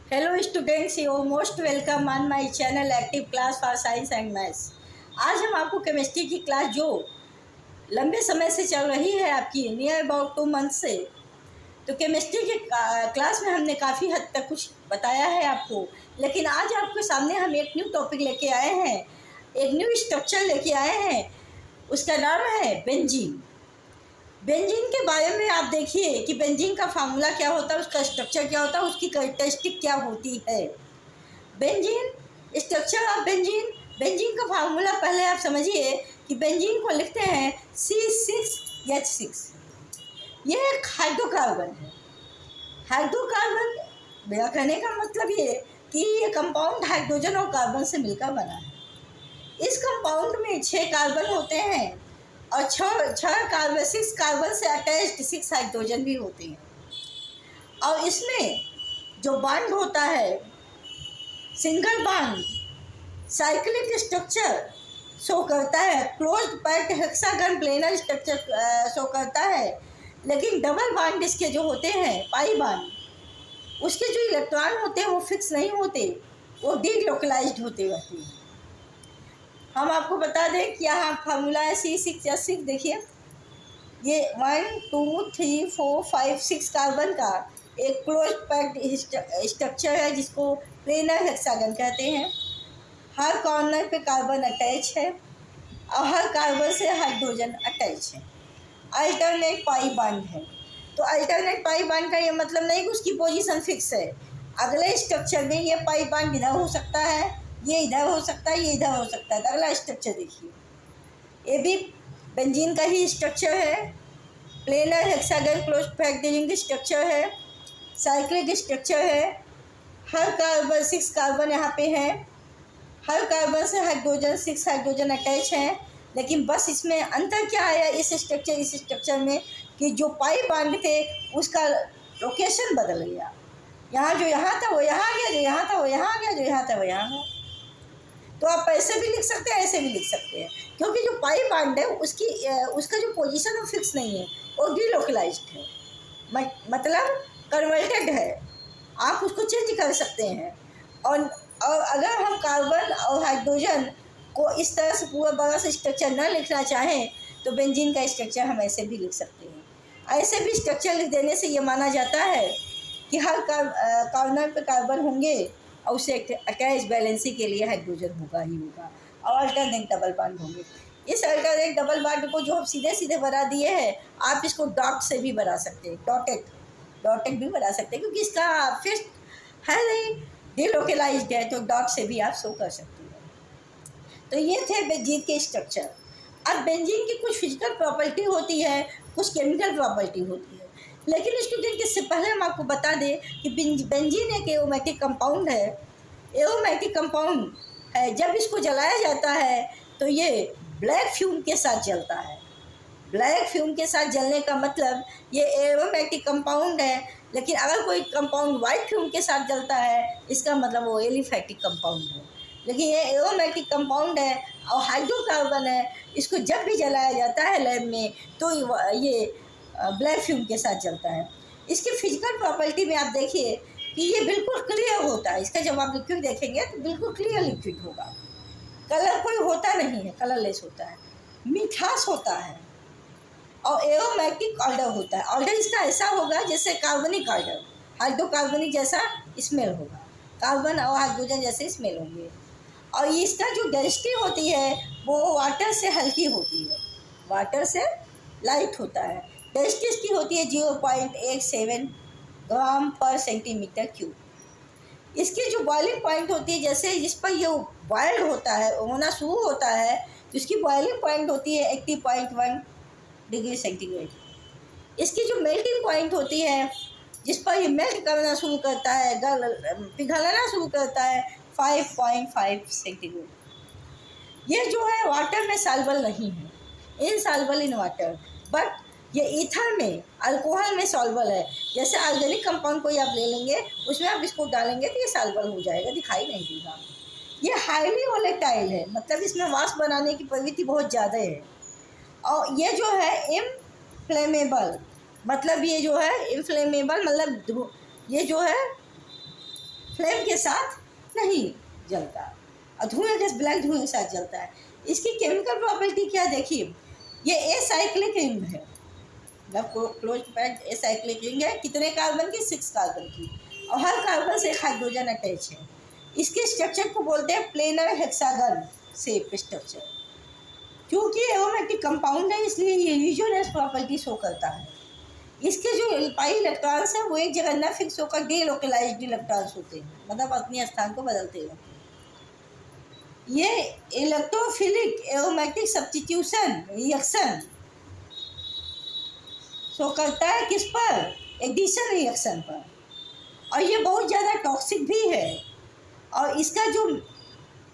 Hello students, you most welcome on my channel active class for science and maths. आज हम आपको chemistry की class जो लंबे समय से चल रही है आपकी नियर अबाउट 2 मंथ से, तो केमिस्ट्री के क्लास में हमने काफ़ी हद तक कुछ बताया है आपको। लेकिन आज आपके सामने हम एक न्यू टॉपिक लेके आए हैं, एक न्यू स्ट्रक्चर लेके आए हैं। उसका नाम है बेंजीन। बेंजीन के बारे में आप देखिए कि बेंजीन का फार्मूला क्या होता है, उसका स्ट्रक्चर क्या होता है, उसकी कैरेक्टरिस्टिक क्या होती है। Benzene, structure of benzene. Benzene का फार्मूला पहले आप समझिए कि बेंजीन को लिखते हैं C6H6। यह एक हाइड्रोकार्बन है। हाइड्रोकार्बन मेरा कहने का मतलब ये कि ये कंपाउंड हाइड्रोजन और कार्बन से मिलकर बना है। इस कंपाउंड में 6 कार्बन होते हैं और छः कार्बन 6 कार्बन से अटैच्ड 6 हाइड्रोजन भी होते हैं। और इसमें जो बॉन्ड होता है single bond cyclic structure show करता है, closed packed hexagon planar structure show करता है। लेकिन डबल बॉन्ड इसके जो होते हैं पाई बॉन्ड, उसके जो इलेक्ट्रॉन होते हैं वो फिक्स नहीं होते, वो डीलोकलाइज्ड होते रहते हैं। हम आपको बता दें कि यहाँ फार्मूला है C6H6। देखिए ये 1 2 3 4 5 6 कार्बन का एक क्लोज पैक्ड स्ट्रक्चर है जिसको प्लेनर हेक्सागन कहते हैं। हर कॉर्नर पे कार्बन अटैच है और हर कार्बन से हाइड्रोजन अटैच है। अल्टरनेट पाई बॉन्ड है। तो अल्टरनेट पाई बॉन्ड का ये मतलब नहीं कि उसकी पोजीशन फिक्स है। अगले स्ट्रक्चर में ये पाई बॉन्ड इधर हो सकता है, ये इधर हो सकता है, ये इधर हो सकता है। तो अगला स्ट्रक्चर देखिए, ये भी बेंजीन का ही स्ट्रक्चर है। Planar hexagon close packed structure है, साइक्लिक स्ट्रक्चर है। हर कार्बन 6 कार्बन यहाँ पे हैं, हर कार्बन से हाइड्रोजन 6 हाइड्रोजन अटैच हैं। लेकिन बस इसमें अंतर क्या आया इस स्ट्रक्चर में कि जो पाई बॉन्ड थे उसका लोकेशन बदल गया। यहाँ जो यहाँ था वो यहाँ आ गया, जो यहाँ था वो यहाँ आ गया, जो यहाँ था वो यहाँ गया। तो आप ऐसे भी लिख सकते हैं, ऐसे भी लिख सकते हैं, क्योंकि जो पाई बॉन्ड है उसका जो पोजीशन वो फिक्स नहीं है, वो डीलोकलाइज्ड है, मतलब कन्वर्टेड है। आप उसको चेंज कर सकते हैं। और अगर हम कार्बन और हाइड्रोजन को इस तरह से पूरा बड़ा सा स्ट्रक्चर न लिखना चाहें तो बेंजीन का स्ट्रक्चर हम ऐसे भी लिख सकते हैं। ऐसे भी स्ट्रक्चर लिख देने से ये माना जाता है कि हर कॉर्नर पे कार्बन होंगे और उसे अटैच बैलेंसी के लिए हाइड्रोजन होगा ही होगा, और अल्टरनेट डबल बॉन्ड होंगे। इस अल्टरनेट डबल बॉन्ड को जो हम सीधे सीधे बना दिए हैं, आप इसको डॉट से भी बना सकते हैं, डॉटेड भी बना सकते हैं, क्योंकि इसका फिक्स है नहीं, डीलोकलाइज्ड है, तो डॉट से भी आप शो कर सकते हैं। तो ये थे बेंजीन के स्ट्रक्चर। अब बेंजीन की कुछ फिजिकल प्रॉपर्टी होती है, कुछ केमिकल प्रॉपर्टी होती है। लेकिन स्टूडेंट, इससे पहले हम आपको बता दें कि बेंजीन एक एरोमेटिक कंपाउंड है। एरोमेटिक कंपाउंड है, जब इसको जलाया जाता है तो ये ब्लैक फ्यूम के साथ जलता है। ब्लैक फ्यूम के साथ जलने का मतलब ये एरोमेटिक कंपाउंड है। लेकिन अगर कोई कंपाउंड वाइट फ्यूम के साथ जलता है, इसका मतलब वो एलिफैटिक कंपाउंड है। लेकिन ये एरोमेटिक कंपाउंड है और हाइड्रोकार्बन है। इसको जब भी जलाया जाता है लैब में तो ये ब्लैक फ्यूम के साथ जलता है। इसकी फिजिकल प्रॉपर्टी में आप देखिए कि ये बिल्कुल क्लियर होता है। इसका जब आप लिक्विड देखेंगे तो बिल्कुल क्लियर लिक्विड होगा, कलर कोई होता नहीं है, कलरलेस होता है, मिठास होता है और एरोमेटिक ऑर्डर होता है। ऑर्डर इसका ऐसा होगा जैसे कार्बनिक ऑर्डर, हाइड्रोकार्बनिक जैसा स्मेल होगा, कार्बन और हाइड्रोजन जैसे स्मेल होंगे। और इसका जो डेंसिटी होती है वो वाटर से हल्की होती है, वाटर से लाइट होता है। डेंसिटी इसकी होती है 0.87 ग्राम पर सेंटीमीटर क्यूब। इसकी जो बॉइलिंग पॉइंट होती है, जैसे जिस पर ये बॉइल्ड होता है, होना शुरू होता है, तो इसकी बॉइलिंग पॉइंट होती है 80.1 डिग्री सेंटीग्रेड। इसकी जो मेल्टिंग पॉइंट होती है, जिस पर ये मेल्ट करना शुरू करता है, पिघलना शुरू करता है, 5.5 सेंटीग्रेड। ये जो है वाटर में सॉल्युबल नहीं है, इनसॉल्युबल इन वाटर, बट ये ईथर में, अल्कोहल में सॉल्युबल है। जैसे ऑर्गेनिक कंपाउंड कोई आप ले लेंगे, उसमें आप इसको डालेंगे तो ये सॉल्युबल हो जाएगा, दिखाई नहीं देगा। ये हाईली वोलेटाइल है, मतलब इसमें वाष्प बनाने की प्रवृत्ति बहुत ज़्यादा है। और ये जो है इनफ्लेमेबल, मतलब ये जो है इनफ्लेमेबल मतलब ये जो है फ्लेम के साथ नहीं जलता और धुएं के ब्लैक धुएं के साथ जलता है। इसकी केमिकल प्रॉपर्टी क्या देखिए, ये एसाइक्लिक रिंग है, जब क्लोज पैक्ड एसाइक्लिक रिंग है। कितने कार्बन की? 6 कार्बन की, और हर कार्बन से एक हाइड्रोजन अटैच है। इसके स्ट्रक्चर को बोलते हैं प्लेनर हेक्सागन शेप स्ट्रक्चर। क्योंकि एरोमेटिक कंपाउंड है इसलिए ये यूजुअल प्रॉपर्टी शो करता है। इसके जो पाई इलेक्ट्रॉन्स हैं वो एक जगह न फिक्स होकर डीलोकलाइज्ड इलेक्ट्रॉन्स होते हैं, मतलब अपने स्थान को बदलते हैं। ये electrophilic aromatic substitution reaction show करता है किस पर? एडिशन रिएक्शन पर। और ये बहुत ज़्यादा टॉक्सिक भी है, और इसका जो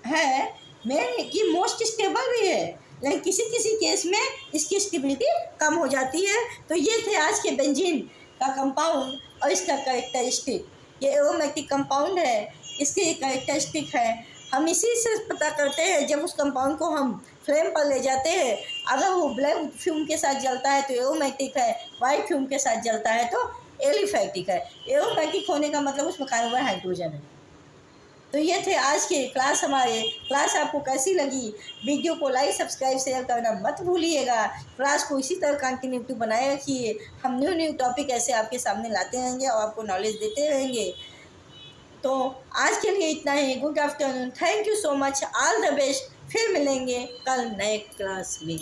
है मेन की मोस्ट स्टेबल भी है, लेकिन किसी किसी केस में इसकी स्टेबिलिटी कम हो जाती है। तो ये थे आज के बेंजीन का कंपाउंड और इसका कैरेक्टरिस्टिक। ये एरोमेटिक कंपाउंड है, इसके ये कैरेक्टरिस्टिक है। हम इसी से पता करते हैं, जब उस कंपाउंड को हम फ्लेम पर ले जाते हैं, अगर वो ब्लैक फ्यूम के साथ जलता है तो एरोमेटिक है, वाइट फ्यूम के साथ जलता है तो एलिफैटिक है। एरोमेटिक होने का मतलब उसमें कार्बन हाइड्रोजन है। तो ये थे आज के क्लास हमारे। क्लास आपको कैसी लगी? वीडियो को लाइक सब्सक्राइब शेयर करना मत भूलिएगा। क्लास को इसी तरह कंटिन्यूटी बनाए रखिए। हम न्यू टॉपिक ऐसे आपके सामने लाते रहेंगे और आपको नॉलेज देते रहेंगे। तो आज के लिए इतना ही। Good afternoon, thank you so much, all the best. फिर मिलेंगे कल नए क्लास में।